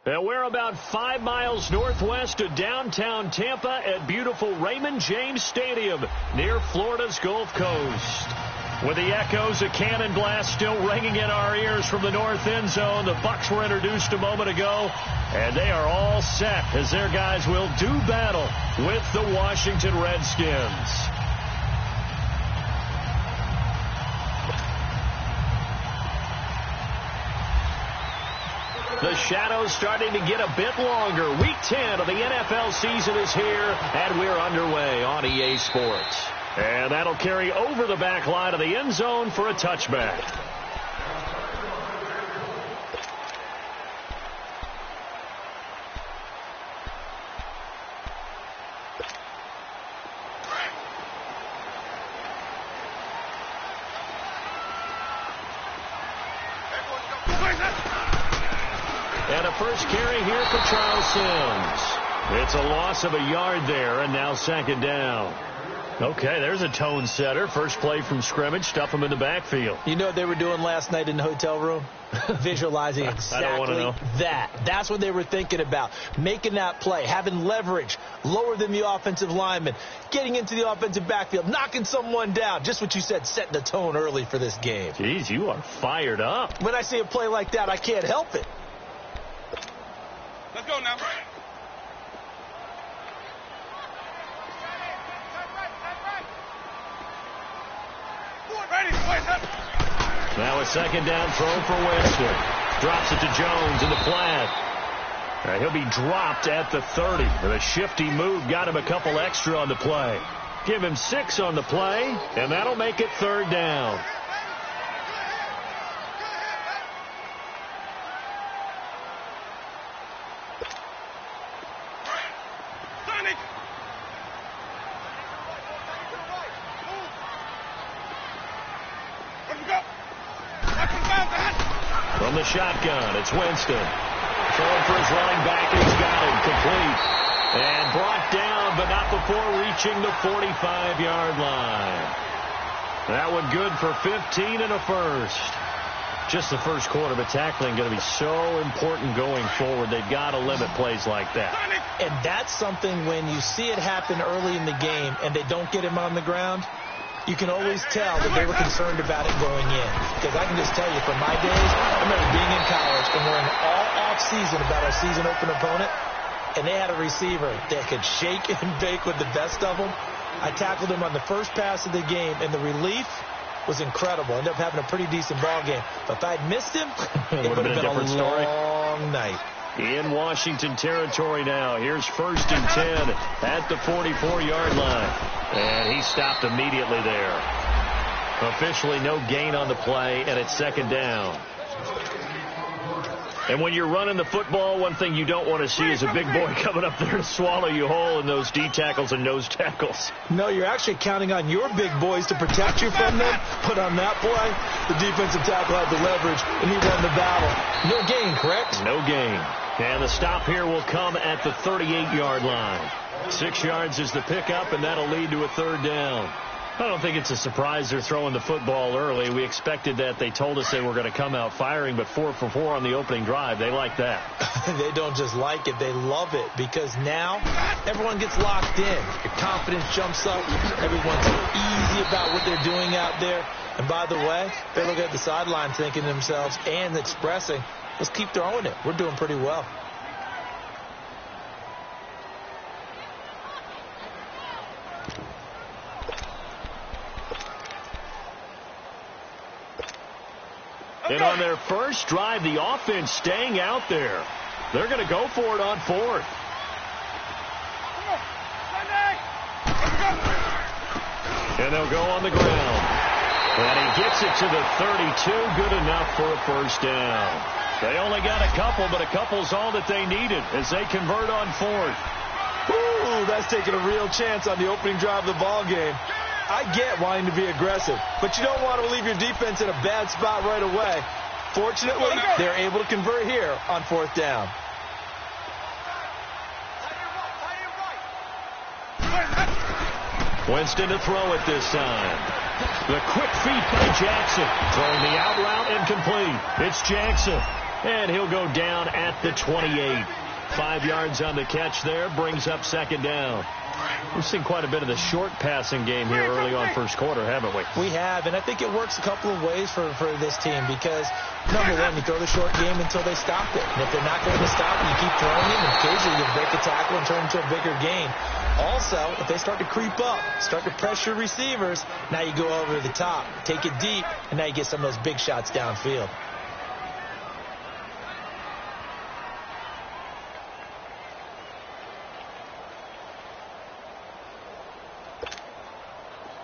And we're about 5 miles northwest of downtown Tampa at beautiful Raymond James Stadium near Florida's Gulf Coast. With the echoes of cannon blast still ringing in our ears from the north end zone, the Bucs were introduced a moment ago, and they are all set as their guys will do battle with the Washington Redskins. The shadow's starting to get a bit longer. Week 10 of the NFL season is here, and we're underway on EA Sports. And that'll carry over the back line of the end zone for a touchback. And a first carry here for Charles Sims. It's a loss of a yard there, and now second down. Okay, there's a tone setter. First play from scrimmage, stuff them in the backfield. You know what they were doing last night in the hotel room? Visualizing exactly that. That's what they were thinking about. Making that play, having leverage, lower than the offensive lineman, getting into the offensive backfield, knocking someone down. Just what you said, setting the tone early for this game. Jeez, you are fired up. When I see a play like that, I can't help it. Let's go now. Now a second down throw for Winston. Drops it to Jones in the flat. He'll be dropped at the 30. The shifty move got him a couple extra on the play. Give him 6 on the play, and that'll make it third down. From the shotgun, it's Winston. Throwing for his running back, and he's got him complete. And brought down, but not before reaching the 45-yard line. That one good for 15 and a first. Just the first quarter, but tackling going to be so important going forward. They've got to limit plays like that. And that's something when you see it happen early in the game and they don't get him on the ground, you can always tell that they were concerned about it going in. Because I can just tell you, from my days, I remember being in college and worrying all off-season about our season open opponent, and they had a receiver that could shake and bake with the best of them. I tackled him on the first pass of the game, and the relief was incredible. Ended up having a pretty decent ball game. But if I'd missed him, it would have been a long night. In Washington territory now. Here's 1st and 10 at the 44-yard line. And he stopped immediately there. Officially no gain on the play, and it's second down. And when you're running the football, one thing you don't want to see is a big boy coming up there to swallow you whole in those D tackles and nose tackles. No, you're actually counting on your big boys to protect you from them. But on that play, the defensive tackle had the leverage, and he won the battle. No gain, correct? No gain. And the stop here will come at the 38-yard line. 6 yards is the pickup, and that'll lead to a third down. I don't think it's a surprise they're throwing the football early. We expected that. They told us they were going to come out firing, but 4 for 4 on the opening drive. They like that. They don't just like it. They love it, because now everyone gets locked in. Your confidence jumps up. Everyone's easy about what they're doing out there. And by the way, they're looking at the sideline thinking to themselves and expressing, let's keep throwing it. We're doing pretty well. And on their first drive, the offense staying out there. They're going to go for it on 4th. And they'll go on the ground. And he gets it to the 32. Good enough for a first down. They only got a couple, but a couple's all that they needed as they convert on 4th. Ooh, that's taking a real chance on the opening drive of the ball game. I get wanting to be aggressive, but you don't want to leave your defense in a bad spot right away. Fortunately, they're able to convert here on 4th down. Winston to throw it this time. The quick feet by Jackson. Throwing the out route incomplete. It's Jackson. And he'll go down at the 28. 5 yards on the catch there, brings up second down. We've seen quite a bit of the short passing game here early on first quarter, haven't we? We have, and I think it works a couple of ways for this team because, number one, you throw the short game until they stop it. And if they're not going to stop it, you keep throwing it, and occasionally you break a tackle and turn into a bigger game. Also, if they start to creep up, start to pressure receivers, now you go over the top, take it deep, and now you get some of those big shots downfield.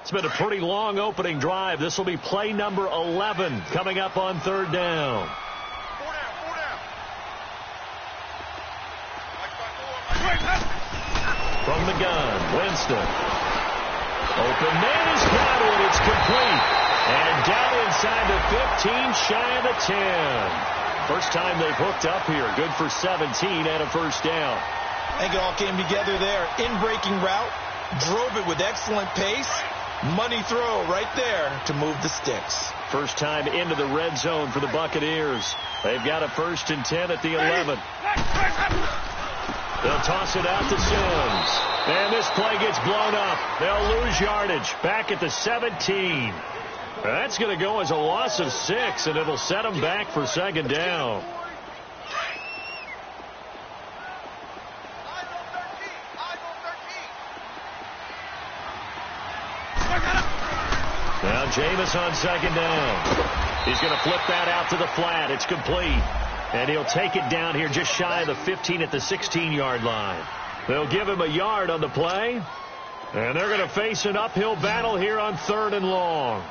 It's been a pretty long opening drive. This will be play number 11 coming up on third down. From the gun, Winston. Open man is got it. It's complete. And down inside the 15, shy of the 10. First time they've hooked up here. Good for 17 and a first down. I think it all came together there. In-breaking route, drove it with excellent pace. Money throw right there to move the sticks. First time into the red zone for the Buccaneers. They've got a 1st and 10 at the 11. They'll toss it out to Sims. And this play gets blown up. They'll lose yardage back at the 17. That's going to go as a loss of 6, and it'll set them back for second down. Now Jameis on second down. He's going to flip that out to the flat. It's complete. And he'll take it down here just shy of the 15 at the 16-yard line. They'll give him a yard on the play. And they're going to face an uphill battle here on 3rd and long.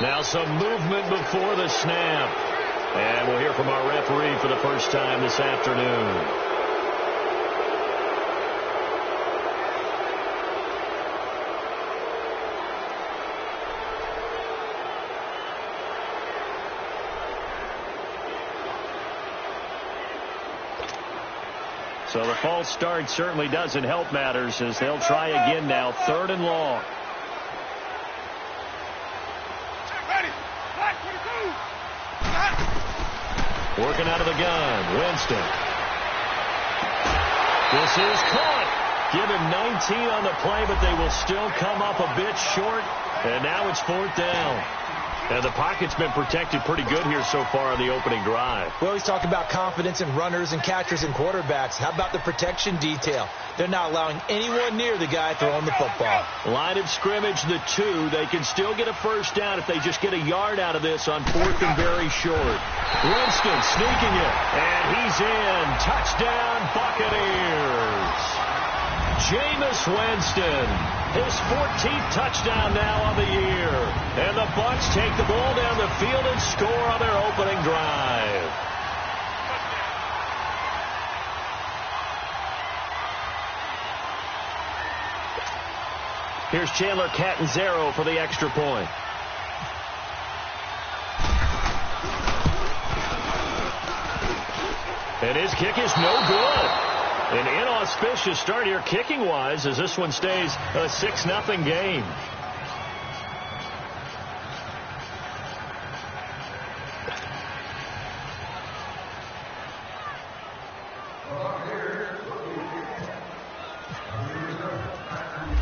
Now some movement before the snap. And we'll hear from our referee for the first time this afternoon. So the false start certainly doesn't help matters as they'll try again now. 3rd and long. Working out of the gun, Winston. This is caught. Give him 19 on the play, but they will still come up a bit short. And now it's 4th down. And the pocket's been protected pretty good here so far on the opening drive. We always talk about confidence in runners and catchers and quarterbacks. How about the protection detail? They're not allowing anyone near the guy throwing the football. Line of scrimmage, the 2. They can still get a first down if they just get a yard out of this on 4th and very short. Winston sneaking it, and he's in. Touchdown, Buccaneers. Jameis Winston, his 14th touchdown now on the year. And the Bucs take the ball down the field and score on their opening drive. Here's Chandler Catanzaro for the extra point. And his kick is no good. An inauspicious start here kicking-wise as this one stays a 6-0 game.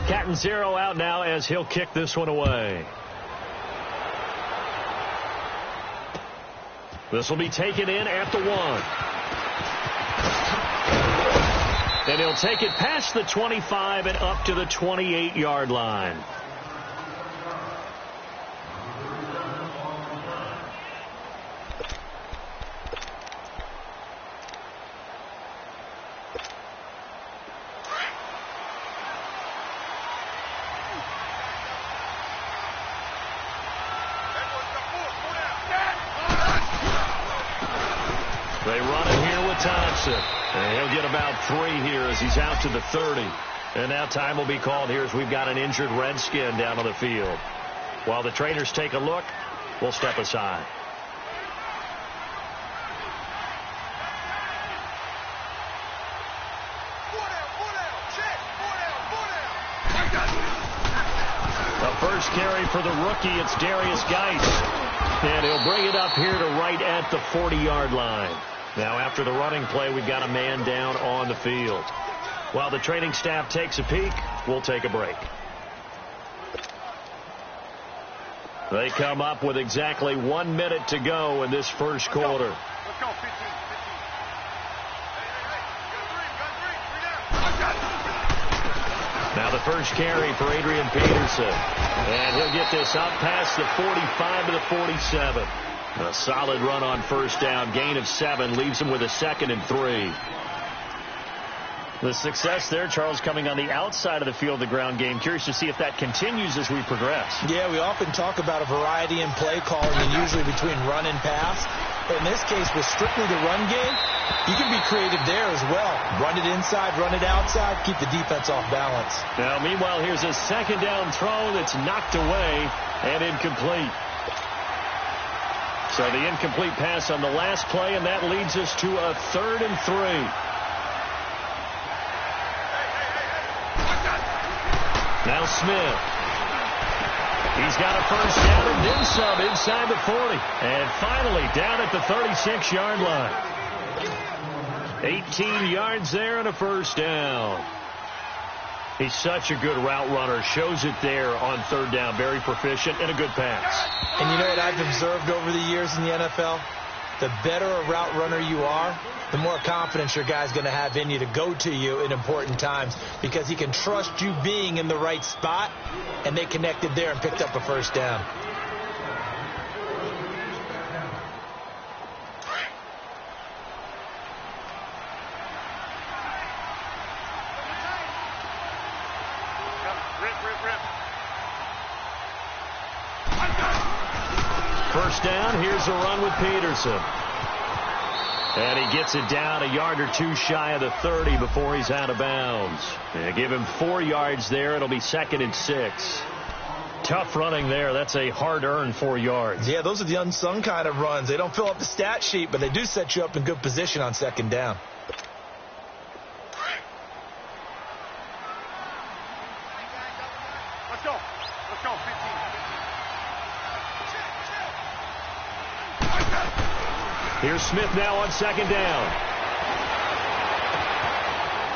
Catanzaro out now as he'll kick this one away. This will be taken in at the 1. And he'll take it past the 25 and up to the 28-yard line. They run it here with Thompson. And he'll get about 3 here as he's out to the 30. And now time will be called here as we've got an injured Redskin down on the field. While the trainers take a look, we'll step aside. carry for the rookie. It's Darius Geis. And he'll bring it up here to right at the 40-yard line. Now, after the running play, we've got a man down on the field. While the training staff takes a peek, we'll take a break. They come up with exactly 1 minute to go in this first quarter. Let's go, 15. Now the first carry for Adrian Peterson. And he'll get this up past the 45 to the 47. A solid run on first down. Gain of 7 leaves him with a 2nd and 3. The success there, Charles, coming on the outside of the field, the ground game. Curious to see if that continues as we progress. Yeah, we often talk about a variety in play calling, and usually between run and pass. In this case, with strictly the run game, you can be creative there as well. Run it inside, run it outside, keep the defense off balance. Now, meanwhile, here's a second down throw that's knocked away and incomplete. So the incomplete pass on the last play, and that leads us to a 3rd and 3. Now Smith. He's got a first down and then some inside the 40. And finally down at the 36-yard line. 18 yards there and a first down. He's such a good route runner. Shows it there on 3rd down. Very proficient and a good pass. And you know what I've observed over the years in the NFL? The better a route runner you are, the more confidence your guy's going to have in you to go to you in important times, because he can trust you being in the right spot, and they connected there and picked up a first down. First down, here's a run with Peterson. And he gets it down a yard or 2 shy of the 30 before he's out of bounds. And give him 4 yards there. It'll be 2nd and 6. Tough running there. That's a hard-earned 4 yards. Yeah, those are the unsung kind of runs. They don't fill up the stat sheet, but they do set you up in good position on 2nd down. Let's go. Let's go, 15. Here's Smith now on 2nd down.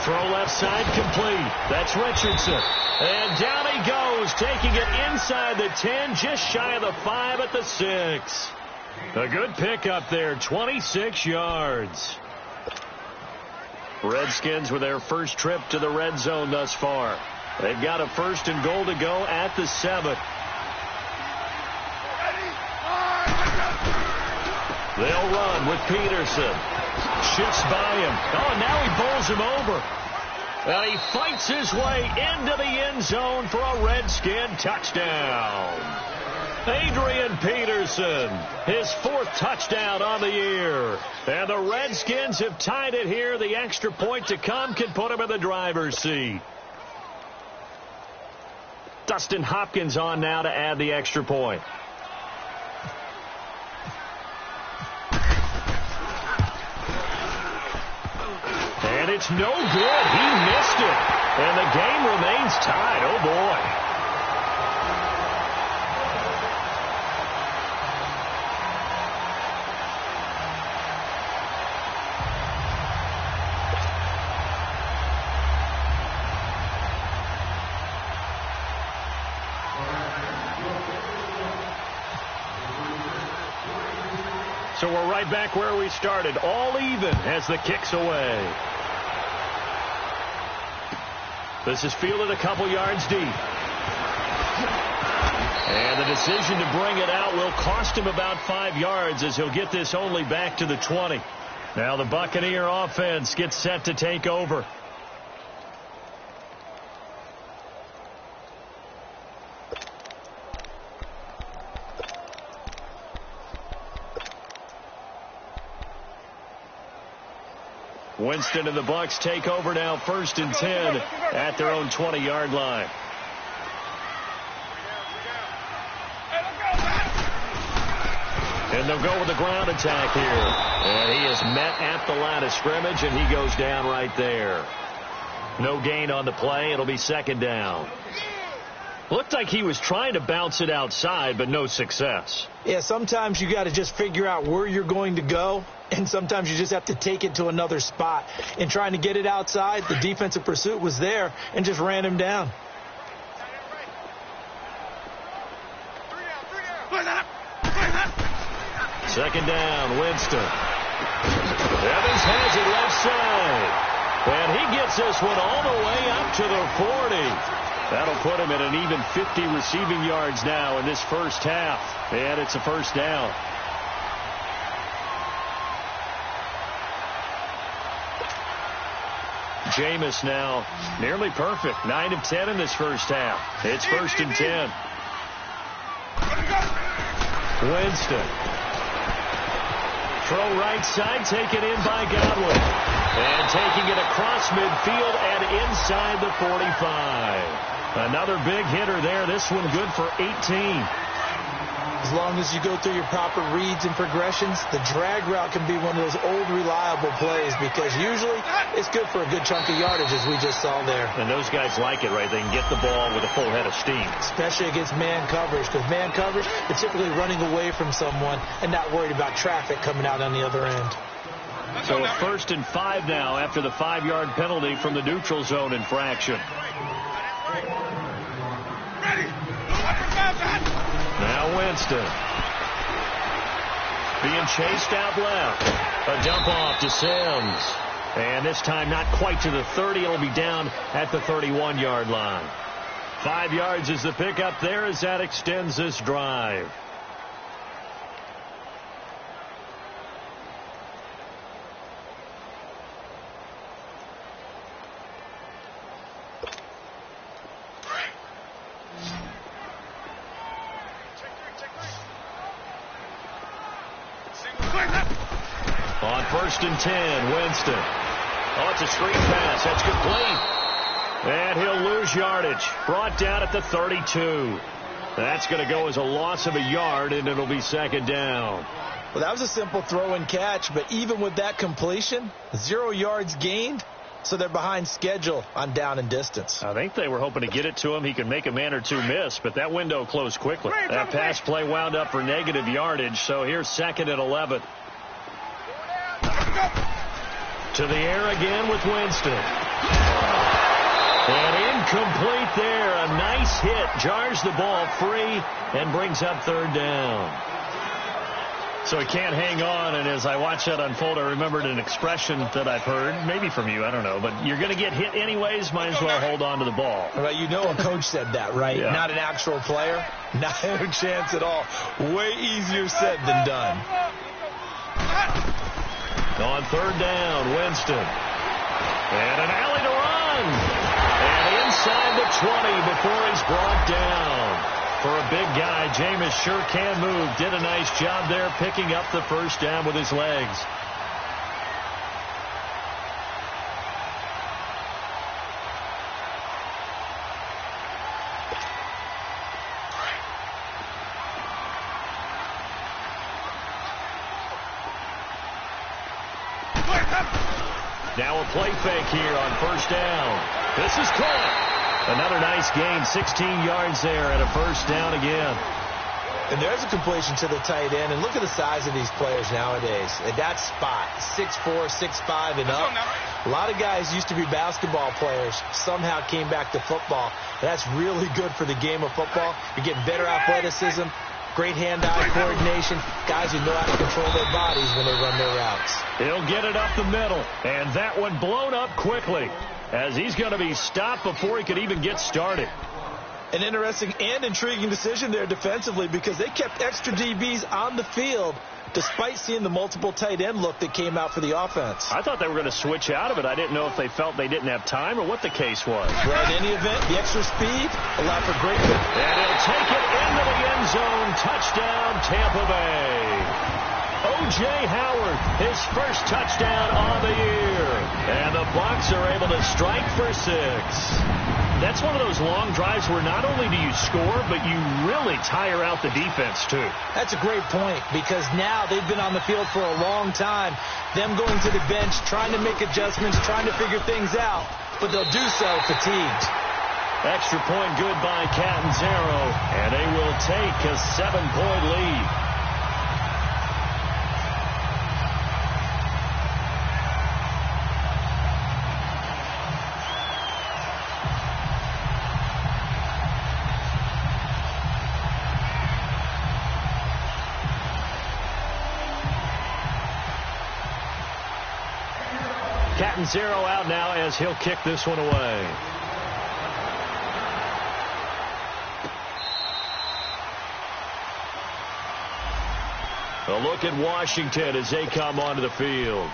Throw left side complete. That's Richardson. And down he goes, taking it inside the 10, just shy of the 5 at the 6. A good pickup there, 26 yards. Redskins with their first trip to the red zone thus far. They've got a 1st and goal to go at the 7. They'll run with Peterson. Shifts by him. Oh, and now he bowls him over. And he fights his way into the end zone for a Redskin touchdown. Adrian Peterson, his 4th touchdown on the year. And the Redskins have tied it here. The extra point to come can put him in the driver's seat. Dustin Hopkins on now to add the extra point. And it's no good. He missed it. And the game remains tied. Oh, boy. So we're right back where we started. All even as the kick's away. This is fielded a couple yards deep. And the decision to bring it out will cost him about 5 yards, as he'll get this only back to the 20. Now the Buccaneer offense gets set to take over. Winston and the Bucs take over now, 1st and 10 at their own 20-yard line. And they'll go with the ground attack here. And he is met at the line of scrimmage, and he goes down right there. No gain on the play. It'll be 2nd down. Looked like he was trying to bounce it outside, but no success. Yeah, sometimes you got to just figure out where you're going to go, and sometimes you just have to take it to another spot. In trying to get it outside, the defensive pursuit was there and just ran him down. Second down, Winston. Evans has it left side. And he gets this one all the way up to the 40. That'll put him at an even 50 receiving yards now in this first half. And it's a first down. Jameis now nearly perfect. 9 of 10 in this first half. It's 1st and 10. Winston. Throw right side, taken in by Godwin. And taking it across midfield and inside the 45. Another big hitter there. This one good for 18. As long as you go through your proper reads and progressions, the drag route can be one of those old reliable plays because usually it's good for a good chunk of yardage, as we just saw there. And those guys like it, right? They can get the ball with a full head of steam. Especially against man coverage, because man coverage, they're typically running away from someone and not worried about traffic coming out on the other end. So a 1st and 5 now after the 5-yard penalty from the neutral zone infraction. Now Winston. Being chased out left. A dump off to Sims. And this time not quite to the 30. It'll be down at the 31-yard line. 5 yards is the pickup there as that extends this drive. On 1st and 10, Winston. Oh, it's a screen pass. That's complete. And he'll lose yardage. Brought down at the 32. That's going to go as a loss of a yard, and it'll be 2nd down. Well, that was a simple throw and catch, but even with that completion, 0 yards gained, so they're behind schedule on down and distance. I think they were hoping to get it to him. He could make a man or two miss, but that window closed quickly. That pass play wound up for negative yardage, so here's 2nd and 11. To the air again with Winston. And incomplete there. A nice hit. Jars the ball free and brings up 3rd down. So he can't hang on, and as I watch that unfold, I remembered an expression that I've heard, maybe from you, I don't know, but you're going to get hit anyways, might as well hold on to the ball. Well, you know a coach said that, right? Yeah. Not an actual player. Not a chance at all. Way easier said than done. On 3rd down, Winston. And an alley to run. And inside the 20 before he's brought down. For a big guy, Jameis sure can move. Did a nice job there picking up the 1st down with his legs. Now a play fake here on 1st down. This is caught. Another nice gain, 16 yards there and a 1st down again. And there's a completion to the tight end. And look at the size of these players nowadays. At that spot, 6'4", 6'5", and up. A lot of guys used to be basketball players, somehow came back to football. That's really good for the game of football. You're getting better athleticism, great hand-eye coordination, guys who know how to control their bodies when they run their routes. He'll get it up the middle, and that one blown up quickly as he's going to be stopped before he could even get started. An interesting and intriguing decision there defensively because they kept extra DBs on the field despite seeing the multiple tight end look that came out for the offense. I thought they were going to switch out of it. I didn't know if they felt they didn't have time or what the case was. Well, in any event, the extra speed allowed for great. And he'll take it into the end zone. Touchdown, Tampa Bay. O.J. Howard, his first touchdown on the year. And the Bucs are able to strike for 6. That's one of those long drives where not only do you score, but you really tire out the defense, too. That's a great point because now they've been on the field for a long time. Them going to the bench, trying to make adjustments, trying to figure things out, but they'll do so fatigued. Extra point good by Catanzaro, and they will take a 7-point lead. Catanzaro out now as he'll kick this one away. A look at Washington as they come onto the field.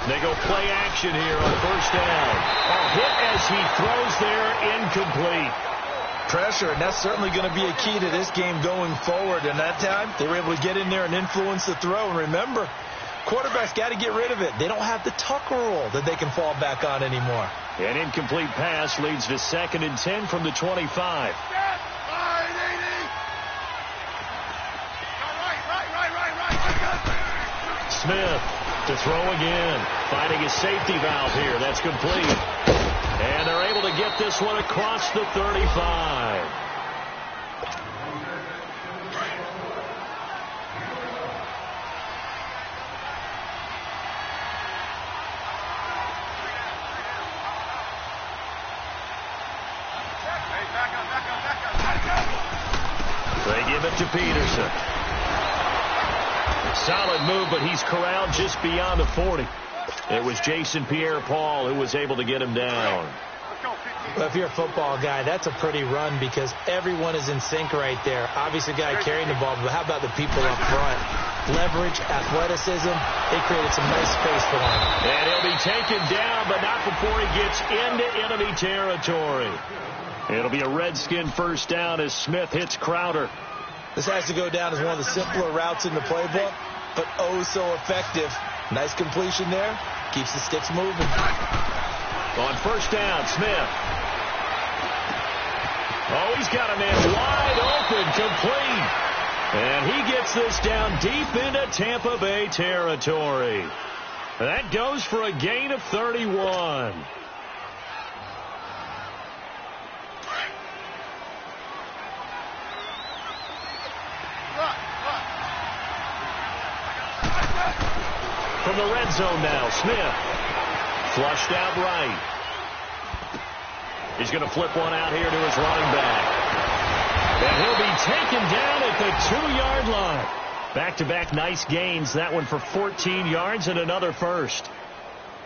They go play action here on first down. A hit as he throws there, incomplete. Pressure, and that's certainly going to be a key to this game going forward. And that time, they were able to get in there and influence the throw. And remember, quarterbacks got to get rid of it. They don't have the Tucker rule that they can fall back on anymore. An incomplete pass leads to 2nd and 10 from the 25. Smith to throw again, finding a safety valve here. That's complete. And they're able to get this one across the 35. They give it to Peterson. Solid move, but he's corralled just beyond the 40. It was Jason Pierre-Paul who was able to get him down. Well, if you're a football guy, that's a pretty run because everyone is in sync right there. Obviously, the guy carrying the ball, but how about the people up front? Leverage, athleticism, they created some nice space for him. And he'll be taken down, but not before he gets into enemy territory. It'll be a Redskin first down as Smith hits Crowder. This has to go down as one of the simpler routes in the playbook, but oh so effective. Nice completion there. Keeps the sticks moving. On first down, Smith. Oh, he's got a man wide open, complete. And he gets this down deep into Tampa Bay territory. That goes for a gain of 31. From the red zone now, Smith. Flushed out right. He's going to flip one out here to his running back. And he'll be taken down at the 2-yard line. Back-to-back nice gains. That one for 14 yards and another first.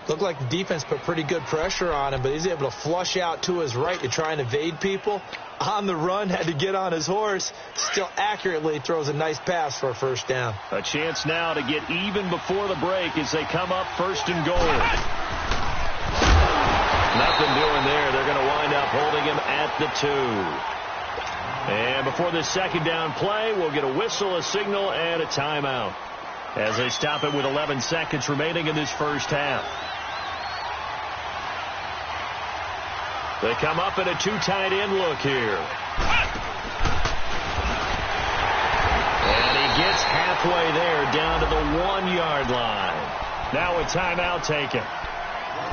Looked like the defense put pretty good pressure on him, but he's able to flush out to his right to try and evade people. On the run, had to get on his horse. Still accurately throws a nice pass for a first down. A chance now to get even before the break as they come up 1st and goal. Nothing doing there. They're going to wind up holding him at the 2. And before this 2nd down play, we'll get a whistle, a signal, and a timeout as they stop it with 11 seconds remaining in this first half. They come up in a 2 tight end look here. And he gets halfway there down to the 1-yard line. Now a timeout taken.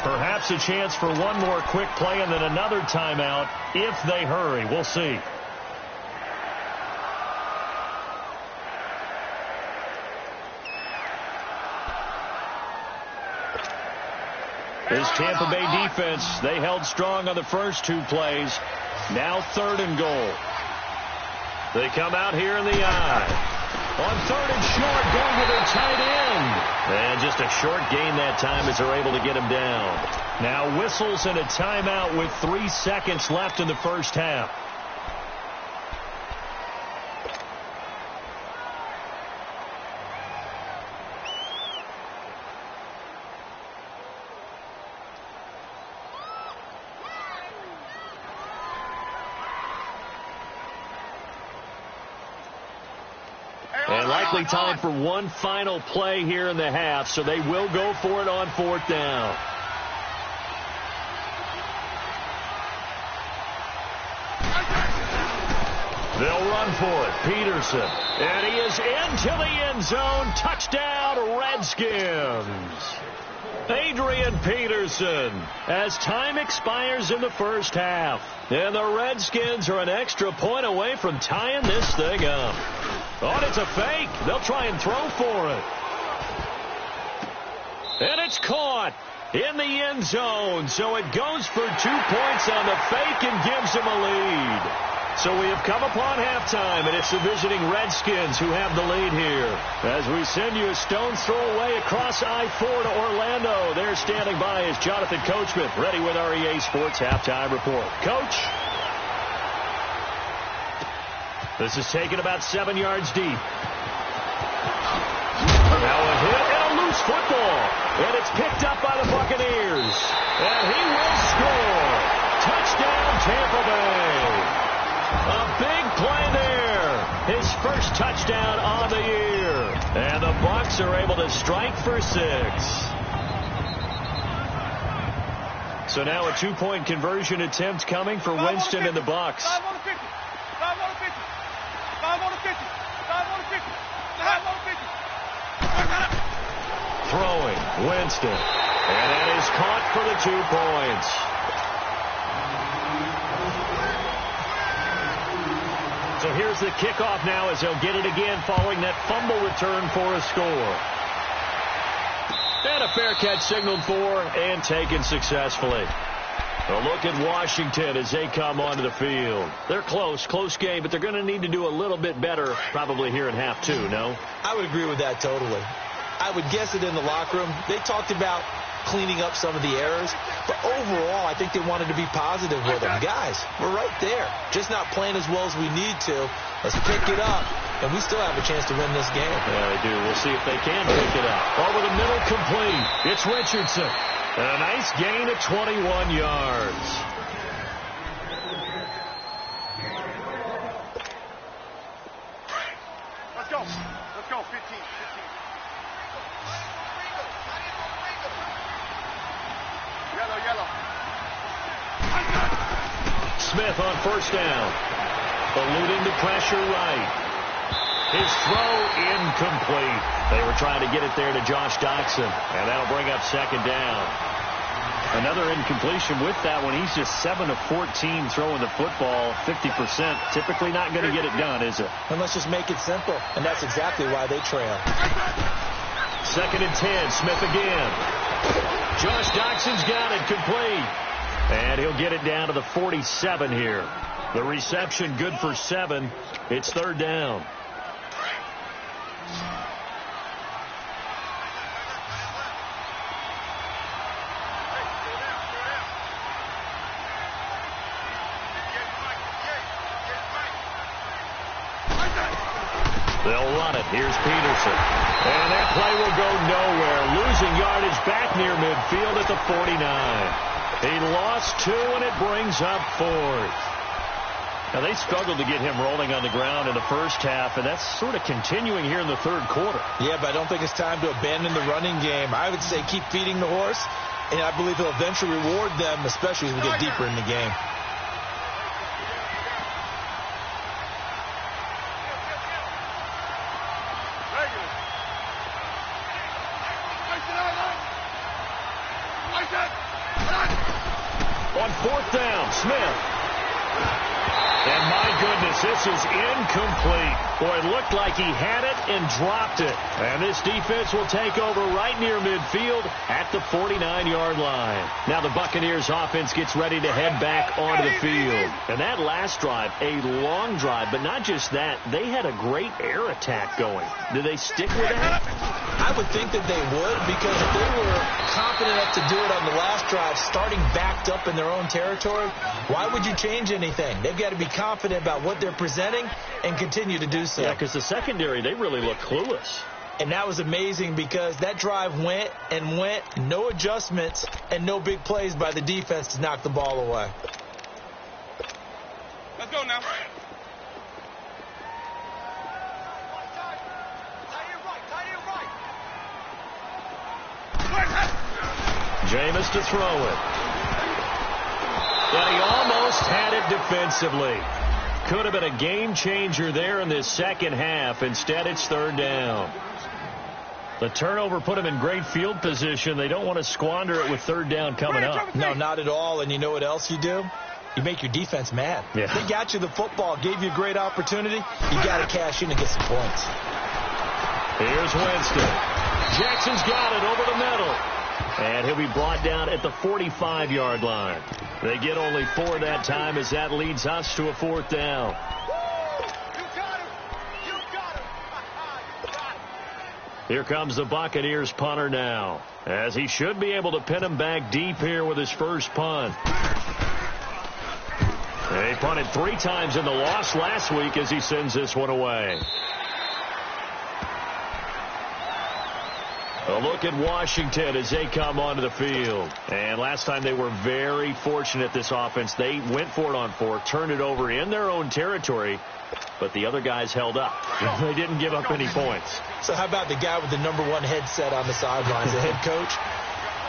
Perhaps a chance for one more quick play and then another timeout if they hurry. We'll see. This Tampa Bay defense, they held strong on the first 2 plays. Now 3rd and goal. They come out here in the eye. On 3rd and short, going to their tight end. And just a short gain that time as they're able to get him down. Now whistles and a timeout with 3 seconds left in the first half. And And likely time for one final play here in the half, so they will go for it on 4th down. They'll run for it. Peterson. And he is into the end zone. Touchdown, Redskins. Adrian Peterson, as time expires in the first half. And the Redskins are an extra point away from tying this thing up. Oh, and it's a fake. They'll try and throw for it. And it's caught in the end zone. So it goes for 2 points on the fake and gives them a lead. So we have come upon halftime, and it's the visiting Redskins who have the lead here. As we send you a stone's throw away across I-4 to Orlando. There standing by is Jonathan Coachman, ready with our EA Sports Halftime Report. Coach. This is taken about 7 yards deep. Now a hit and a loose football. And it's picked up by the Buccaneers. And he will score. Touchdown, Tampa Bay. A big play there. His first touchdown on the year. And the Bucs are able to strike for 6. So now a 2-point conversion attempt coming for Winston and the Bucs. 5 on the 50. 5 on the 50. 5 on the 50. 5 on the 50. 5 on the 50. Throwing, Winston. And that is caught for the 2 points. So here's the kickoff now as they'll get it again following that fumble return for a score. And a fair catch signaled for and taken successfully. A look at Washington as they come onto the field. They're close game, but they're going to need to do a little bit better probably here in half 2, no? I would agree with that totally. I would guess it in the locker room. They talked about cleaning up some of the errors, but overall, I think they wanted to be positive with them. Guys, we're right there. Just not playing as well as we need to. Let's pick it up, and we still have a chance to win this game. Yeah, they do. We'll see if they can pick it up. Over the middle, complete. It's Richardson. And a nice gain of 21 yards. Let's go. Let's go. 15. Yellow. Smith on first down. Eluding the pressure right. His throw incomplete. They were trying to get it there to Josh Doctson. And that'll bring up 2nd down. Another incompletion with that one. He's just 7 of 14 throwing the football, 50%. Typically not going to get it done, is it? And let's just make it simple. And that's exactly why they trail. 2nd and 10. Smith again. Josh Doctson's got it complete. And he'll get it down to the 47 here. The reception good for 7. It's 3rd down. They'll run it. Here's Peterson. And that play will go nowhere. Losing yardage back near midfield at the 49. He lost 2, and it brings up 4th. Now, they struggled to get him rolling on the ground in the first half, and that's sort of continuing here in the 3rd quarter. Yeah, but I don't think it's time to abandon the running game. I would say keep feeding the horse, and I believe he'll eventually reward them, especially as we get deeper in the game. On 4th down, Smith. And my goodness, this is incomplete. Boy, it looked like he had it and dropped it. And this defense will take over right near midfield at the 49-yard line. Now the Buccaneers offense gets ready to head back onto the field. And that last drive, a long drive, but not just that, they had a great air attack going. Do they stick with that? I would think that they would, because if they were confident enough to do it on the last drive, starting backed up in their own territory, why would you change anything? They've got to be confident about what they're presenting and continue to do so. Yeah, because the secondary, they really look clueless. And that was amazing because that drive went and went, no adjustments, and no big plays by the defense to knock the ball away. Let's go now. Jameis to throw it. And he almost had it defensively. Could have been a game changer there in this second half. Instead, it's third down. The turnover put him in great field position. They don't want to squander it with third down coming up. No, not at all. And you know what else you do? You make your defense mad. Yeah. They got you the football, gave you a great opportunity. You got to cash in and get some points. Here's Winston. Jackson's got it over the middle. And he'll be brought down at the 45-yard line. They get only 4 that time as that leads us to a fourth down. Here comes the Buccaneers punter now, as he should be able to pin him back deep here with his first punt. They punted 3 times in the loss last week as he sends this one away. A look at Washington as they come onto the field. And last time they were very fortunate, this offense. They went for it on 4, turned it over in their own territory, but the other guys held up. They didn't give up any points. So how about the guy with the number 1 headset on the sidelines, the head coach?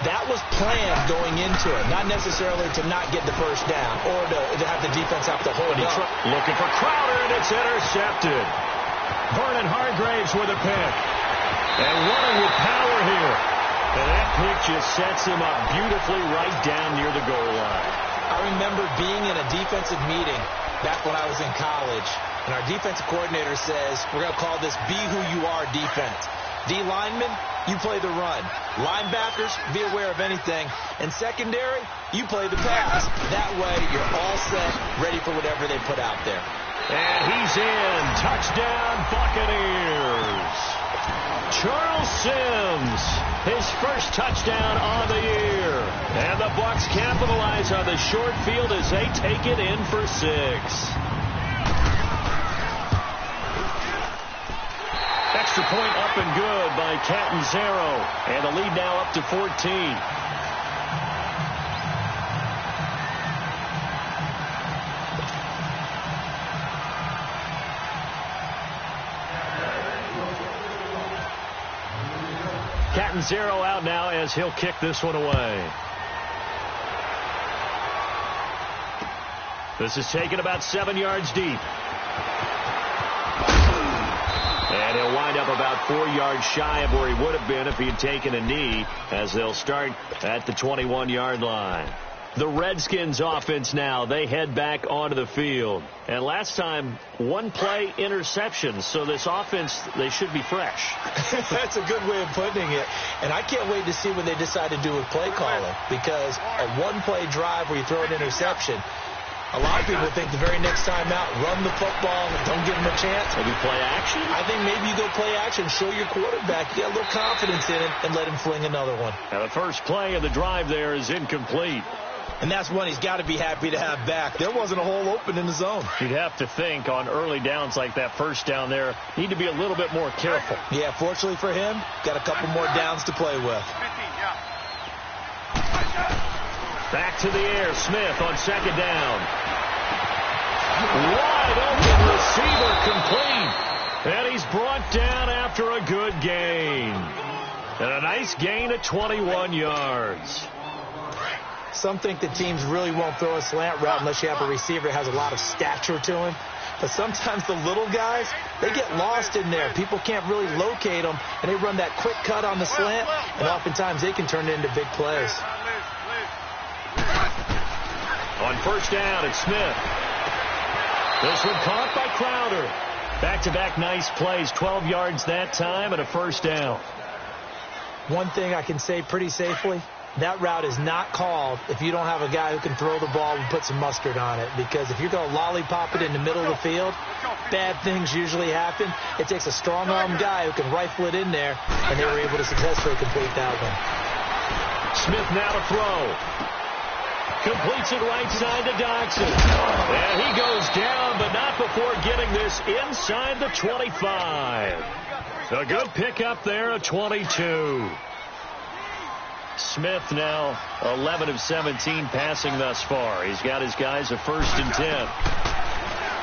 That was planned going into it, not necessarily to not get the first down or to have the defense have to hold up. Looking for Crowder, and it's intercepted. Vernon Hargreaves with a pick. And running with power here. And that pick just sets him up beautifully right down near the goal line. I remember being in a defensive meeting back when I was in college, and our defensive coordinator says, we're going to call this Be Who You Are defense. D linemen, you play the run. Linebackers, be aware of anything. And secondary, you play the pass. That way, you're all set, ready for whatever they put out there. And he's in. Touchdown, Buccaneers. Charles Sims, his first touchdown on the year. And the Bucs capitalize on the short field as they take it in for 6. Extra point up and good by Catanzaro. And the lead now up to 14. Catanzaro out now as he'll kick this one away. This is taken about 7 yards deep. And he'll wind up about 4 yards shy of where he would have been if he had taken a knee, as they'll start at the 21-yard line. The Redskins offense now, they head back onto the field. And last time, 1-play interception. So this offense, they should be fresh. That's a good way of putting it. And I can't wait to see what they decide to do with play calling. Because a 1-play drive where you throw an interception, a lot of people think the very next time out, run the football, don't give them a chance. Maybe play action? I think maybe you go play action, show your quarterback, get a little confidence in it, and let him fling another one. Now the first play of the drive there is incomplete. And that's one he's got to be happy to have back. There wasn't a hole open in the zone. You'd have to think on early downs like that first down there, need to be a little bit more careful. Yeah, fortunately for him, got a couple more downs to play with. Back to the air, Smith on second down. Wide open receiver complete. And he's brought down after a good gain. And a nice gain of 21 yards. Some think that teams really won't throw a slant route unless you have a receiver that has a lot of stature to him. But sometimes the little guys, they get lost in there. People can't really locate them, and they run that quick cut on the slant, and oftentimes they can turn it into big plays. On first down, it's Smith. This one caught by Crowder. Back-to-back nice plays, 12 yards that time, and a first down. One thing I can say pretty safely, that route is not called if you don't have a guy who can throw the ball and put some mustard on it. Because if you're going to lollipop it in the middle of the field, bad things usually happen. It takes a strong-arm guy who can rifle it in there, and they were able to successfully complete that one. Smith now to throw. Completes it right side to Dodson. And he goes down, but not before getting this inside the 25. A good pickup there at 22. Smith now 11 of 17 passing thus far. He's got his guys a 1st and 10.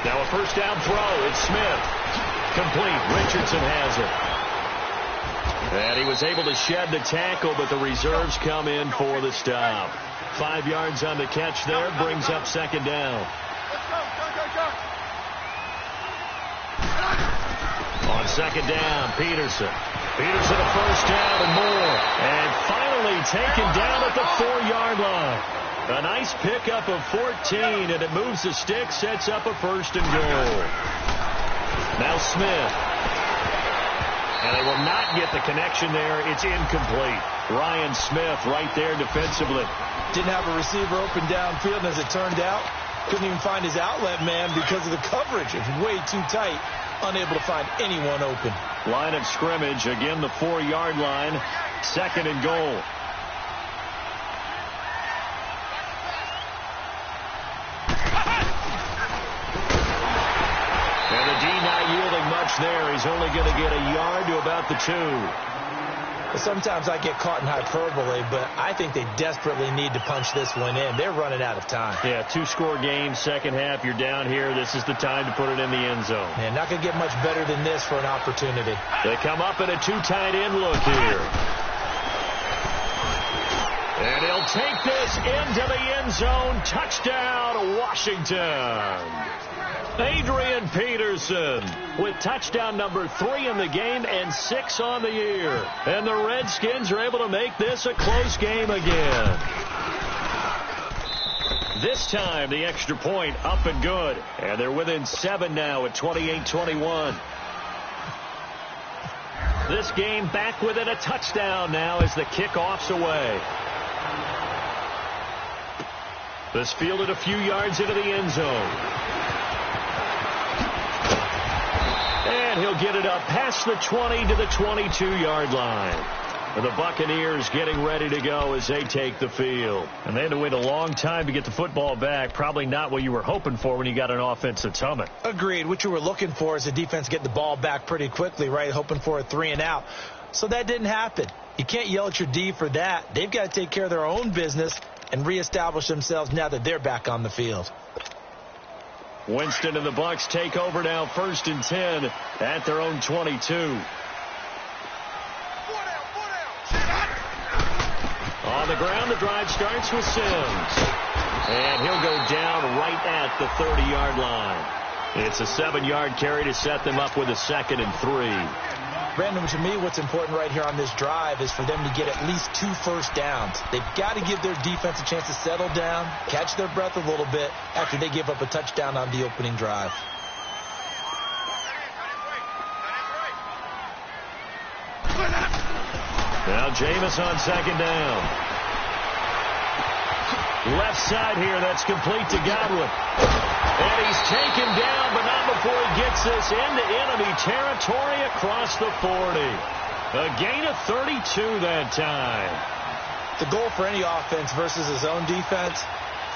Now a first down throw. It's Smith. Complete. Richardson has it. And he was able to shed the tackle, but the reserves come in for the stop. 5 yards on the catch there, brings up second down. On second down, Peterson. Peterson a first down and more. And finally taken down at the 4-yard line. A nice pickup of 14, and it moves the stick, sets up a first and goal. Now Smith. And they will not get the connection there. It's incomplete. Ryan Smith right there defensively. Didn't have a receiver open downfield, and as it turned out, couldn't even find his outlet man because of the coverage. It's way too tight. Unable to find anyone open. Line of scrimmage, again the 4-yard line. Second and goal. And the D not yielding much there. He's only going to get a yard to about the 2. Sometimes I get caught in hyperbole, but I think they desperately need to punch this one in. They're running out of time. Yeah, 2-score game, second half. You're down here. This is the time to put it in the end zone. Man, not going to get much better than this for an opportunity. They come up in a 2 tight end look here. And he'll take this into the end zone. Touchdown, Washington. Adrian Peterson with touchdown number 3 in the game and 6 on the year. And the Redskins are able to make this a close game again. This time the extra point up and good. And they're within 7 now at 28-21. This game back within a touchdown now as the kickoff's away. This fielded a few yards into the end zone. And he'll get it up past the 20 to the 22-yard line. And the Buccaneers getting ready to go as they take the field. And they had to wait a long time to get the football back. Probably not what you were hoping for when you got an offense that's humming. Agreed. What you were looking for is the defense get the ball back pretty quickly, right? Hoping for a 3 and out. So that didn't happen. You can't yell at your D for that. They've got to take care of their own business and reestablish themselves now that they're back on the field. Winston and the Bucs take over now, 1st and 10 at their own 22. On the ground, the drive starts with Sims. And he'll go down right at the 30-yard line. It's a 7-yard carry to set them up with a 2nd and 3. Brandon, to me, what's important right here on this drive is for them to get at least 2 first downs. They've got to give their defense a chance to settle down, catch their breath a little bit after they give up a touchdown on the opening drive. Now Jameis on 2nd down. Left side here, that's complete to Godwin. And he's taken down, but not before he gets this into enemy territory across the 40. A gain of 32 that time. The goal for any offense versus his own defense,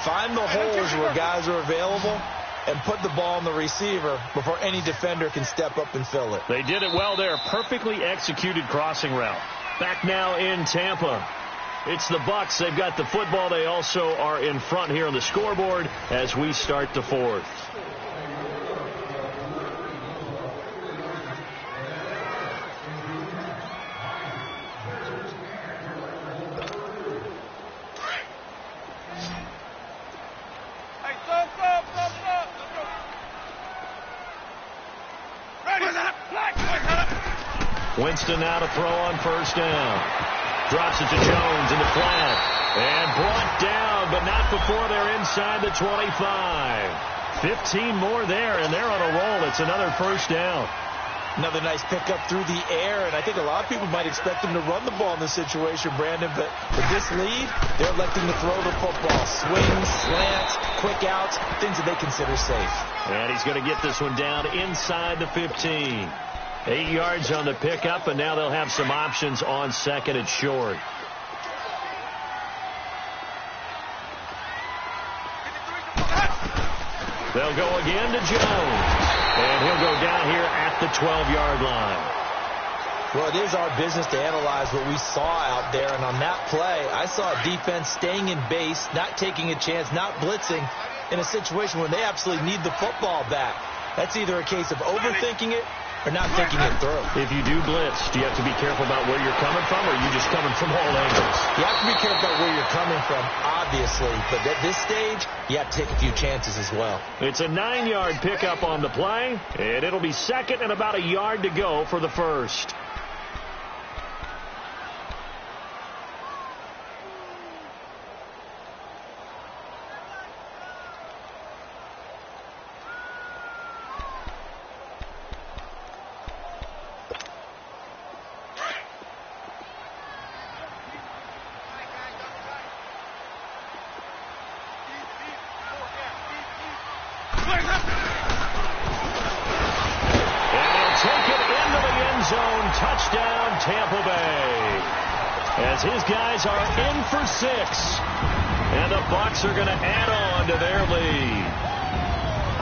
find the holes where guys are available and put the ball on the receiver before any defender can step up and fill it. They did it well there. Perfectly executed crossing route. Back now in Tampa. It's the Bucs. They've got the football. They also are in front here on the scoreboard as we start the 4th. Winston now to throw on 1st down. Drops it to Jones in the flat. And brought down, but not before they're inside the 25. 15 more there, and they're on a roll. It's another 1st down. Another nice pickup through the air, and I think a lot of people might expect them to run the ball in this situation, Brandon, but with this lead, they're electing to throw the football. Swings, slants, quick outs, things that they consider safe. And he's going to get this one down inside the 15. 8 yards on the pickup, and now they'll have some options on 2nd and short. They'll go again to Jones. And he'll go down here at the 12-yard line. Well, it is our business to analyze what we saw out there, and on that play, I saw a defense staying in base, not taking a chance, not blitzing in a situation where they absolutely need the football back. That's either a case of overthinking it or not thinking it through. If you do blitz, do you have to be careful about where you're coming from, or are you just coming from all angles? You have to be careful about where you're coming from, obviously, but at this stage, you have to take a few chances as well. It's a 9-yard pickup on the play, and it'll be second and about a yard to go for the first. Touchdown, Tampa Bay. As his guys are in for 6. And the Bucs are going to add on to their lead.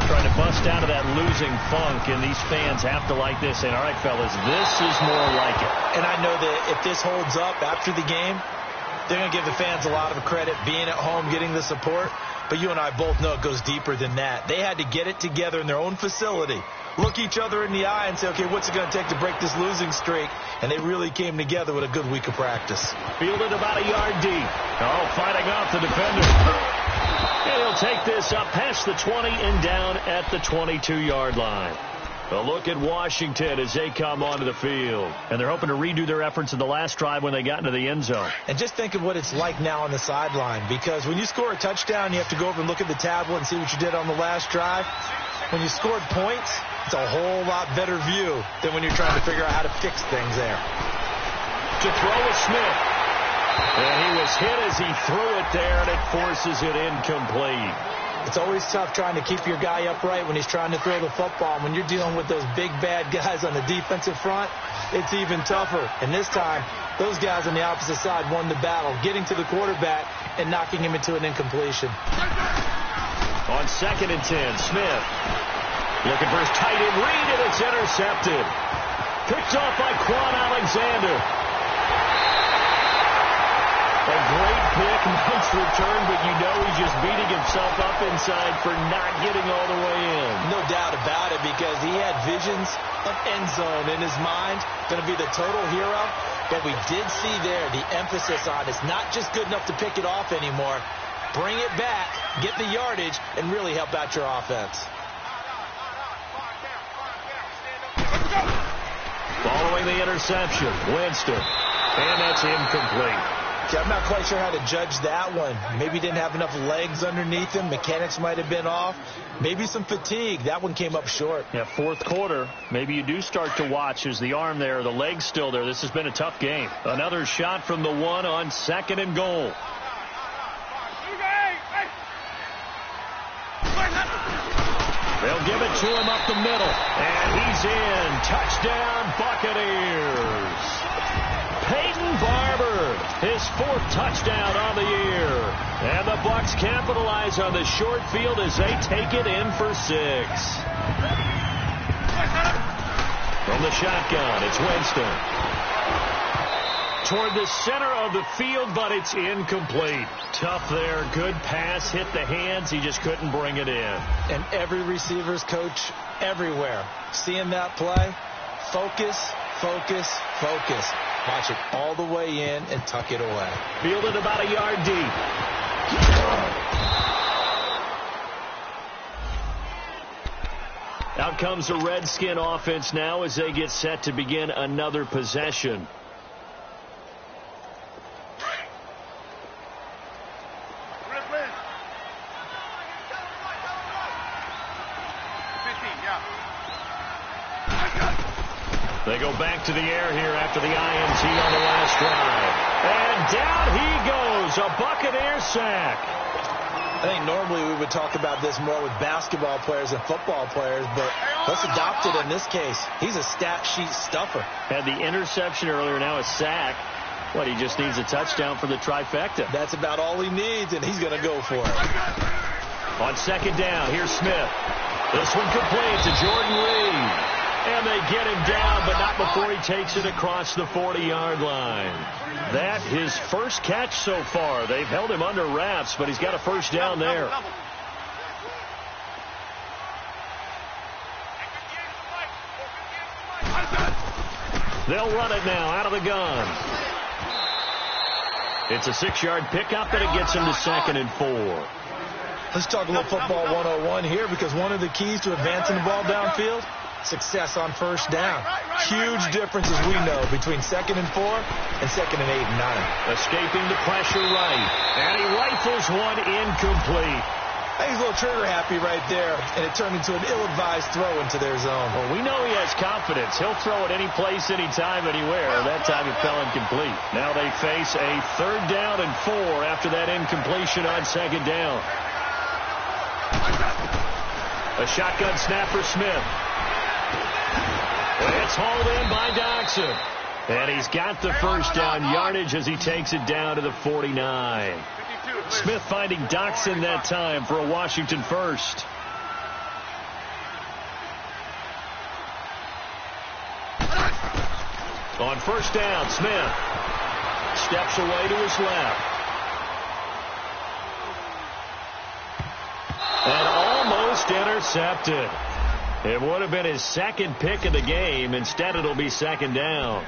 Trying to bust out of that losing funk, and these fans have to like this. And, all right, fellas, this is more like it. And I know that if this holds up after the game, they're going to give the fans a lot of credit being at home, getting the support. But you and I both know it goes deeper than that. They had to get it together in their own facility, look each other in the eye and say, okay, what's it going to take to break this losing streak? And they really came together with a good week of practice. Fielded about a yard deep. Oh, fighting off the defender. And he'll take this up past the 20 and down at the 22-yard line. A look at Washington as they come onto the field. And they're hoping to redo their efforts in the last drive when they got into the end zone. And just think of what it's like now on the sideline. Because when you score a touchdown, you have to go over and look at the tablet and see what you did on the last drive. When you scored points, it's a whole lot better view than when you're trying to figure out how to fix things there. To throw with Smith. And he was hit as he threw it there, and it forces it incomplete. It's always tough trying to keep your guy upright when he's trying to throw the football. When you're dealing with those big, bad guys on the defensive front, it's even tougher. And this time, those guys on the opposite side won the battle, getting to the quarterback and knocking him into an incompletion. On 2nd and 10, Smith looking for his tight end read, and it's intercepted. Picked off by Quan Alexander. A great pick, nice return, but you know he's just beating himself up inside for not getting all the way in. No doubt about it, because he had visions of end zone in his mind. Going to be the total hero. But we did see there the emphasis on it's not just good enough to pick it off anymore. Bring it back, get the yardage, and really help out your offense. Following the interception, Winston. And that's incomplete. Okay, I'm not quite sure how to judge that one. Maybe he didn't have enough legs underneath him. Mechanics might have been off. Maybe some fatigue. That one came up short. Yeah, 4th quarter. Maybe you do start to watch. Is the arm there, the leg's still there? This has been a tough game. Another shot from the 1 on 2nd and goal. They'll give it to him up the middle. And he's in. Touchdown, Buccaneers. Peyton Barber, his 4th touchdown on the year. And the Bucs capitalize on the short field as they take it in for 6. From the shotgun, it's Winston. Toward the center of the field, but it's incomplete. Tough there. Good pass. Hit the hands. He just couldn't bring it in. And every receiver's coach everywhere, seeing that play, focus, focus, focus. Watch it all the way in and tuck it away. Fielded about a yard deep. Out comes the Redskin offense now as they get set to begin another possession. They go back to the air here after the INT on the last drive. And down he goes, a Buccaneer sack. I think normally we would talk about this more with basketball players and football players, but let's adopt it in this case. He's a stat sheet stuffer. Had the interception earlier, now a sack. What, he just needs a touchdown for the trifecta. That's about all he needs, and he's going to go for it. On 2nd down, here's Smith. This one complete to Jordan Reed. And they get him down, but not before he takes it across the 40-yard line. That his first catch so far. They've held him under wraps, but he's got a first down there. They'll run it now out of the gun. It's a 6-yard pickup, and it gets him to 2nd and 4. Let's talk a little football 101 here, because one of the keys to advancing the ball downfield, success on first down. Huge difference, as we know, between 2nd and 4 and 2nd and 8 and 9. Escaping the pressure right, and he rifles one incomplete. I think he's a little trigger happy right there, and it turned into an ill-advised throw into their zone. Well, we know he has confidence. He'll throw it any place, anytime, anywhere. That time it fell incomplete. Now they face a 3rd down and 4 after that incompletion on 2nd down. A shotgun snap for Smith. It's hauled in by Doxson. And he's got the first down yardage as he takes it down to the 49. Smith finding Doxson that time for a Washington first. On first down, Smith steps away to his left. And almost intercepted. It would have been his 2nd pick of the game. Instead, it'll be 2nd down.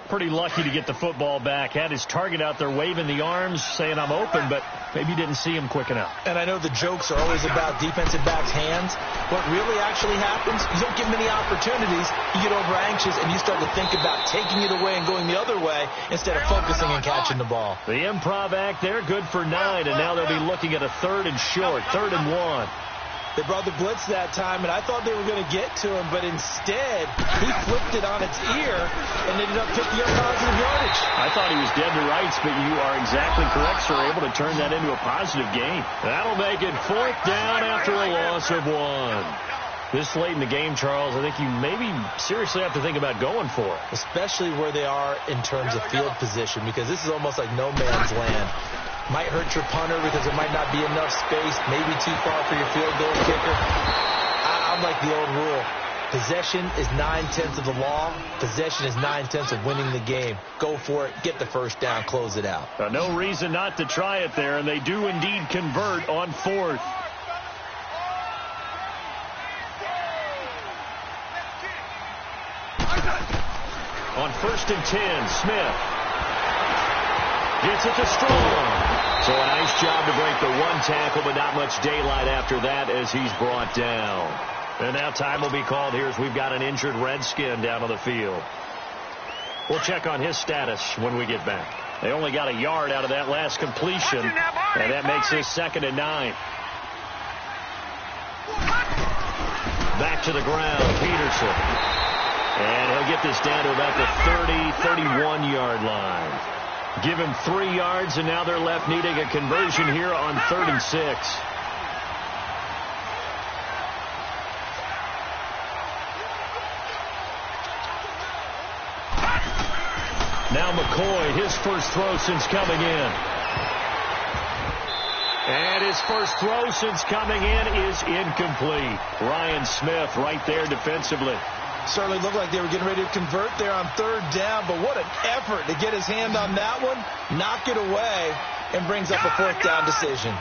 Pretty lucky to get the football back. Had his target out there waving the arms, saying, I'm open, but maybe didn't see him quick enough. And I know the jokes are always about defensive backs' hands. What really actually happens, you don't get many opportunities. You get over anxious, and you start to think about taking it away and going the other way instead of focusing and catching the ball. The improv act there, good for 9, and now they'll be looking at a 3rd and short, 3rd and 1. They brought the blitz that time, and I thought they were going to get to him, but instead, he flipped it on its ear and ended up picking up positive yardage. I thought he was dead to rights, but you are exactly correct, sir. Able to turn that into a positive gain. That'll make it 4th down after a loss of 1. This late in the game, Charles, I think you maybe seriously have to think about going for it. Especially where they are in terms of field position, because this is almost like no man's land. Might hurt your punter because there might not be enough space, maybe too far for your field goal kicker. I'm like the old rule. Possession is 9/10 of the law. Possession is 9/10 of winning the game. Go for it. Get the first down. Close it out. No reason not to try it there, and they do indeed convert on 4th. On 1st and 10, Smith gets it to Strong. So a nice job to break the 1 tackle, but not much daylight after that as he's brought down. And now time will be called here as we've got an injured Redskin down on the field. We'll check on his status when we get back. They only got a yard out of that last completion, and that makes this 2nd and 9. Back to the ground, Peterson. And he'll get this down to about the 30-31-yard line. Give him 3 yards, and now they're left needing a conversion here on 3rd and 6. Now McCoy, his first throw since coming in. And his first throw since coming in is incomplete. Ryan Smith right there defensively. Certainly looked like they were getting ready to convert there on 3rd down, but what an effort to get his hand on that one, knock it away, and brings up a 4th down decision.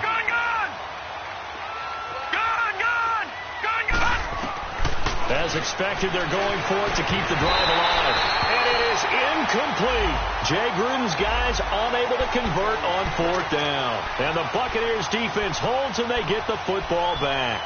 As expected, they're going for it to keep the drive alive. And it is incomplete. Jay Gruden's guys unable to convert on 4th down. And the Buccaneers defense holds, and they get the football back.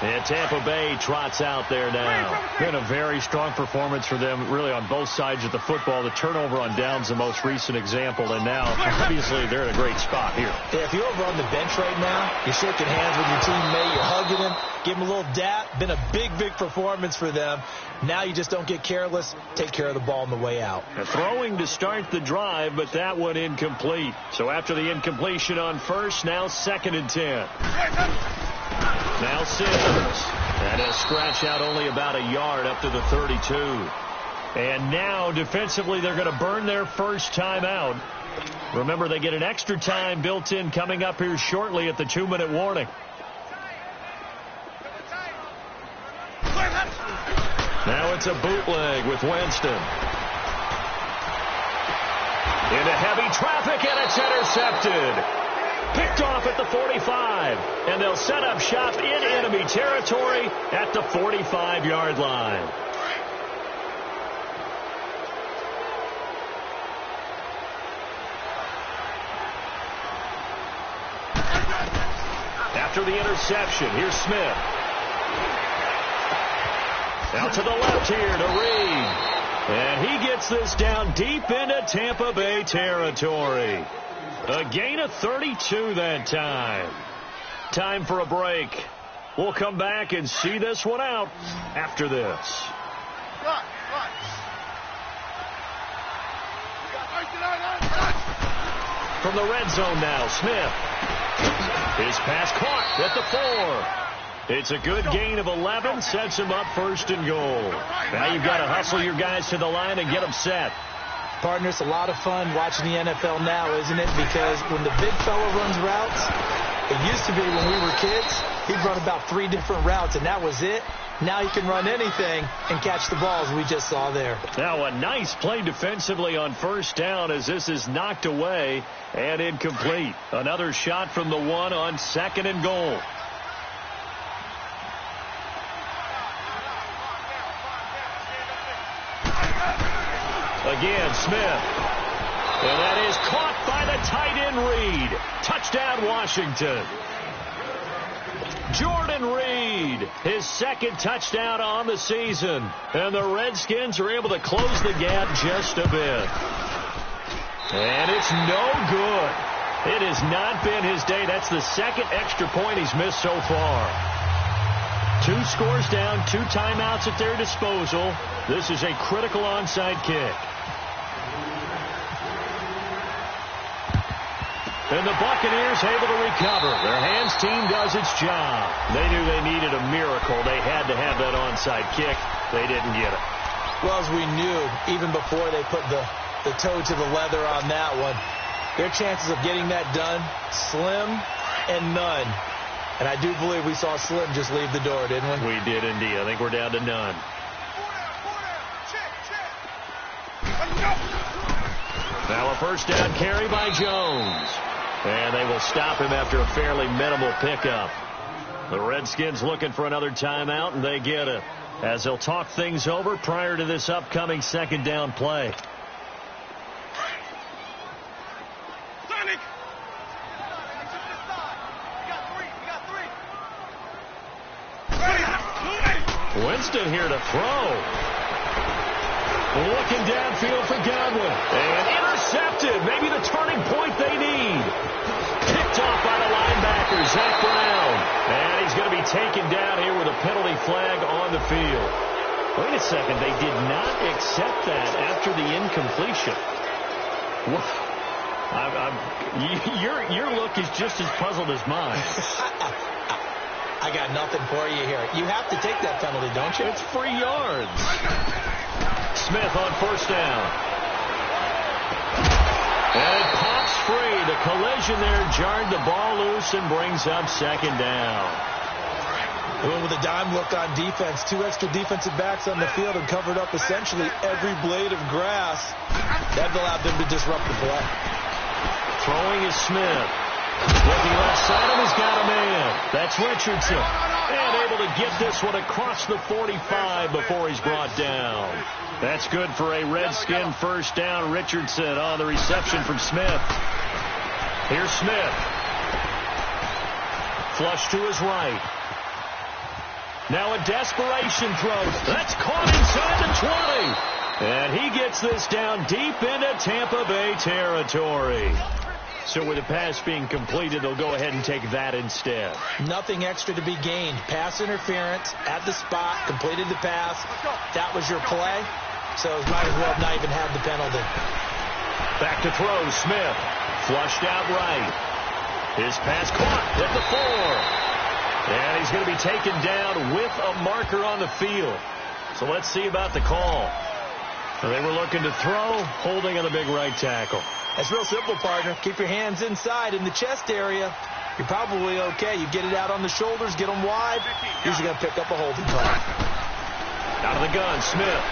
And Tampa Bay trots out there now. Been a very strong performance for them, really, on both sides of the football. The turnover on downs, the most recent example, and now, obviously, they're in a great spot here. Yeah, if you're over on the bench right now, you're shaking hands with your teammate, you're hugging him, give him a little dap. Been a big, big performance for them. Now you just don't get careless. Take care of the ball on the way out. Throwing to start the drive, but that one incomplete. So after the incompletion on 1st, now 2nd and 10. Now Simmons. And he'll scratch out only about a yard up to the 32. And now defensively they're going to burn their first time out. Remember, they get an extra time built in coming up here shortly at the 2-minute warning. Now it's a bootleg with Winston. Into heavy traffic, and it's intercepted. Picked off at the 45. And they'll set up shop in enemy territory at the 45-yard line. After the interception, here's Smith. Out to the left here to Reed. And he gets this down deep into Tampa Bay territory. A gain of 32 that time. Time for a break. We'll come back and see this one out after this. From the red zone now, Smith. His pass caught at the 4. It's a good gain of 11, sets him up first and goal. Now you've got to hustle your guys to the line and get them set. Partner, it's a lot of fun watching the NFL now, isn't it? Because when the big fella runs routes, it used to be when we were kids, he'd run about 3 different routes, and that was it. Now he can run anything and catch the balls we just saw there. Now a nice play defensively on first down as this is knocked away and incomplete. Another shot from the 1 on second and goal. Again, Smith. And that is caught by the tight end Reed. Touchdown, Washington. Jordan Reed, his second touchdown on the season. And the Redskins are able to close the gap just a bit. And it's no good. It has not been his day. That's the second extra point he's missed so far. 2 scores down, 2 timeouts at their disposal. This is a critical onside kick. And the Buccaneers able to recover. Their hands team does its job. They knew they needed a miracle. They had to have that onside kick. They didn't get it. Well, as we knew, even before they put the toe to the leather on that one, their chances of getting that done, slim and none. And I do believe we saw Slim just leave the door, didn't we? We did indeed. I think we're down to none. Now a first down carry by Jones. And they will stop him after a fairly minimal pickup. The Redskins looking for another timeout, and they get it. As they'll talk things over prior to this upcoming second down play. Winston here to throw. Looking downfield for Godwin. And intercepted. Maybe the turning point they need. Picked off by the linebacker, Zach Brown. And he's going to be taken down here with a penalty flag on the field. Wait a second. They did not accept that after the incompletion. Your look is just as puzzled as mine. I got nothing for you here. You have to take that penalty, don't you? It's free yards. Smith on first down. And it pops free. The collision there jarred the ball loose and brings up second down. Well, with a dime look on defense, 2 extra defensive backs on the field and covered up essentially every blade of grass. That allowed them to disrupt the play. Throwing is Smith. Looking left side, and he's got a man. That's Richardson. And able to get this one across the 45 before he's brought down. That's good for a Redskin first down. Richardson on the reception from Smith. Here's Smith. Flush to his right. Now a desperation throw. That's caught inside the 20. And he gets this down deep into Tampa Bay territory. So with the pass being completed, they'll go ahead and take that instead. Nothing extra to be gained. Pass interference at the spot, completed the pass. That was your play, so it might as well not even have the penalty. Back to throw, Smith. Flushed out right. His pass caught at the 4. And he's going to be taken down with a marker on the field. So let's see about the call. They were looking to throw, holding on the big right tackle. It's real simple, partner. Keep your hands inside in the chest area. You're probably okay. You get it out on the shoulders, get them wide. Usually going to pick up a holding call. Out of the gun, Smith.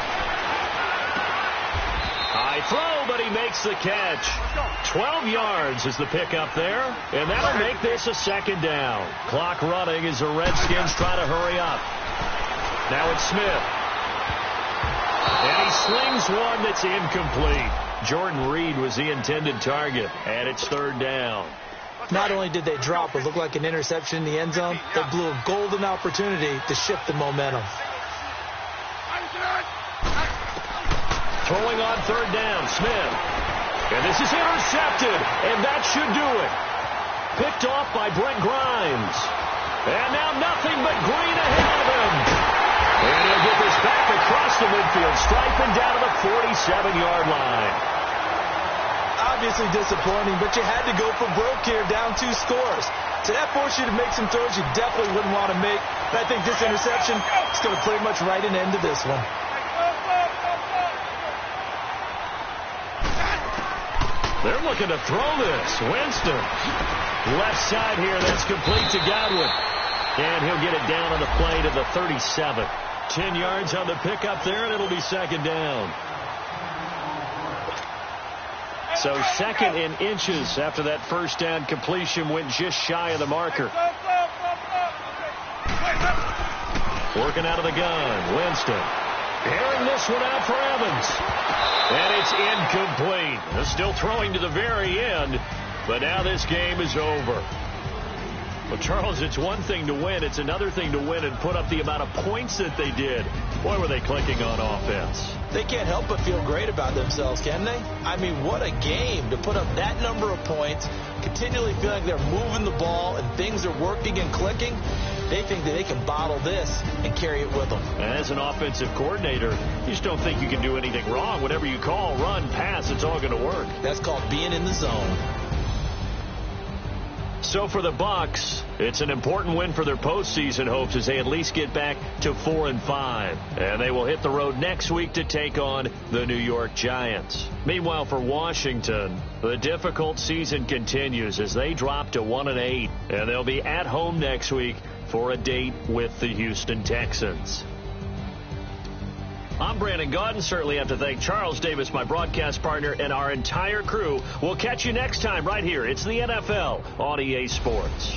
High throw, but he makes the catch. 12 yards is the pickup there, and that'll make this a second down. Clock running as the Redskins try to hurry up. Now it's Smith. And he slings one that's incomplete. Jordan Reed was the intended target, and it's third down. Not only did they drop what looked like an interception in the end zone, they blew a golden opportunity to shift the momentum. Throwing on third down, Smith. And this is intercepted, and that should do it. Picked off by Brent Grimes. And now nothing but green ahead of him. And he'll get this back across the midfield stripe and down to the 47-yard line. Obviously disappointing, but you had to go for broke here, down 2 scores. So that forced you to make some throws you definitely wouldn't want to make. But I think this interception is going to pretty much write an end to this one. They're looking to throw this. Winston. Left side here. That's complete to Godwin. And he'll get it down on the play to the 37. 10 yards on the pickup there, and it'll be second down. So second in inches after that first down completion went just shy of the marker. Working out of the gun. Winston. Airing this one out for Evans. And it's incomplete. They're still throwing to the very end, but now this game is over. Well, Charles, it's one thing to win. It's another thing to win and put up the amount of points that they did. Boy, were they clicking on offense. They can't help but feel great about themselves, can they? I mean, what a game to put up that number of points, continually feeling like they're moving the ball and things are working and clicking. They think that they can bottle this and carry it with them. As an offensive coordinator, you just don't think you can do anything wrong. Whatever you call, run, pass, it's all going to work. That's called being in the zone. So for the Bucs, it's an important win for their postseason hopes as they at least get back to 4-5. And they will hit the road next week to take on the New York Giants. Meanwhile, for Washington, the difficult season continues as they drop to 1-8. And they'll be at home next week for a date with the Houston Texans. I'm Brandon Gaudin. Certainly have to thank Charles Davis, my broadcast partner, and our entire crew. We'll catch you next time right here. It's the NFL on EA Sports.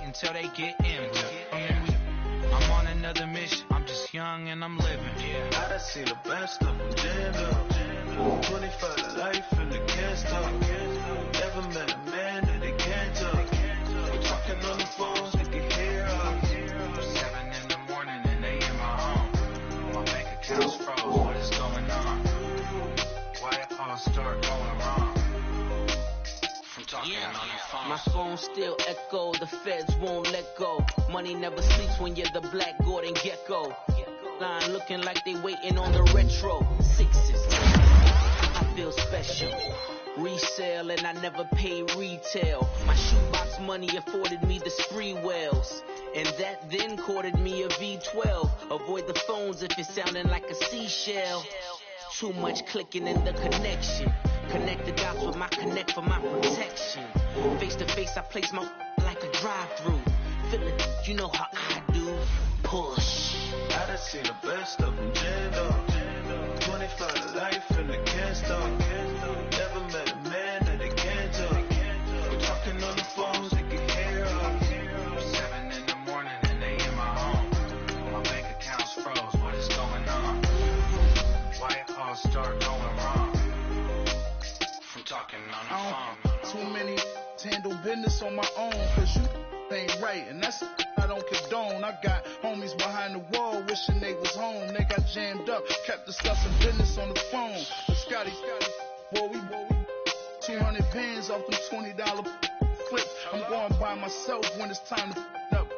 Until they get in. I'm on another mission. I'm just young and I'm living. I done seen the best of them jammed up. 25 to life and they can't stop. Never met a man that they can't talk. We're talking on the phones, they can hear us. 7 in the morning and they in my home. My bank account's froze. What is going on? Why it all start going wrong? My phone still echo, the feds won't let go. Money never sleeps when you're the Black Gordon Gecko. Line looking like they waiting on the retro. Sixes, I feel special. Resale and I never pay retail. My shoebox money afforded me the spree wells. And that then courted me a V12. Avoid the phones if it's sounding like a seashell. Too much clicking in the connection. Connect the dots with my connect for my protection. Face to face, I place my like a drive-through. Feeling, you know how I do. Push. I done seen the best of them jammed up. 25 to life and they can't stop. Never met a man that they can't talk. We're talking on the phones, they can hear us. 7 in the morning and they in my home. My bank account Talking on the phone. Too many handle business on my own, cause you ain't right, and that's I don't condone. I got homies behind the wall wishing they was home. They got jammed up, kept discussing business on the phone. But Scotty, boy, we 200 pins off them $20 clips. I'm going by myself when it's time to up.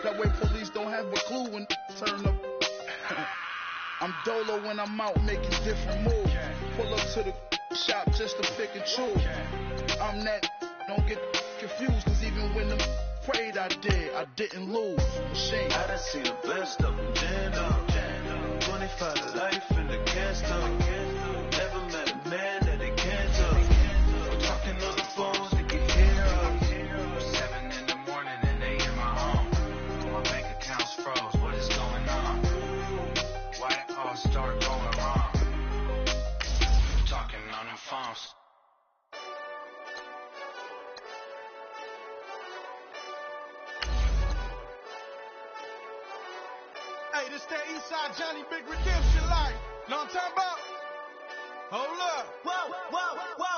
That way police don't have a clue when turn up. I'm dolo when I'm out making different moves. Pull up to the shop just to pick and choose. I'm that, don't get confused, cause even when them prayed I didn't lose. Machine. I done seen the best of them jammed up. 25 to life in the cast up. Never met a man that they can't touch. Talking on the phones, they can hear us. 7 in the morning and they in my home. My bank account's froze, what is going on? Why it all start going wrong? Talking on the phones. Hey, this that Eastside Johnny Big Redemption life. Know what I'm talking about? Hold up. Whoa, whoa, whoa.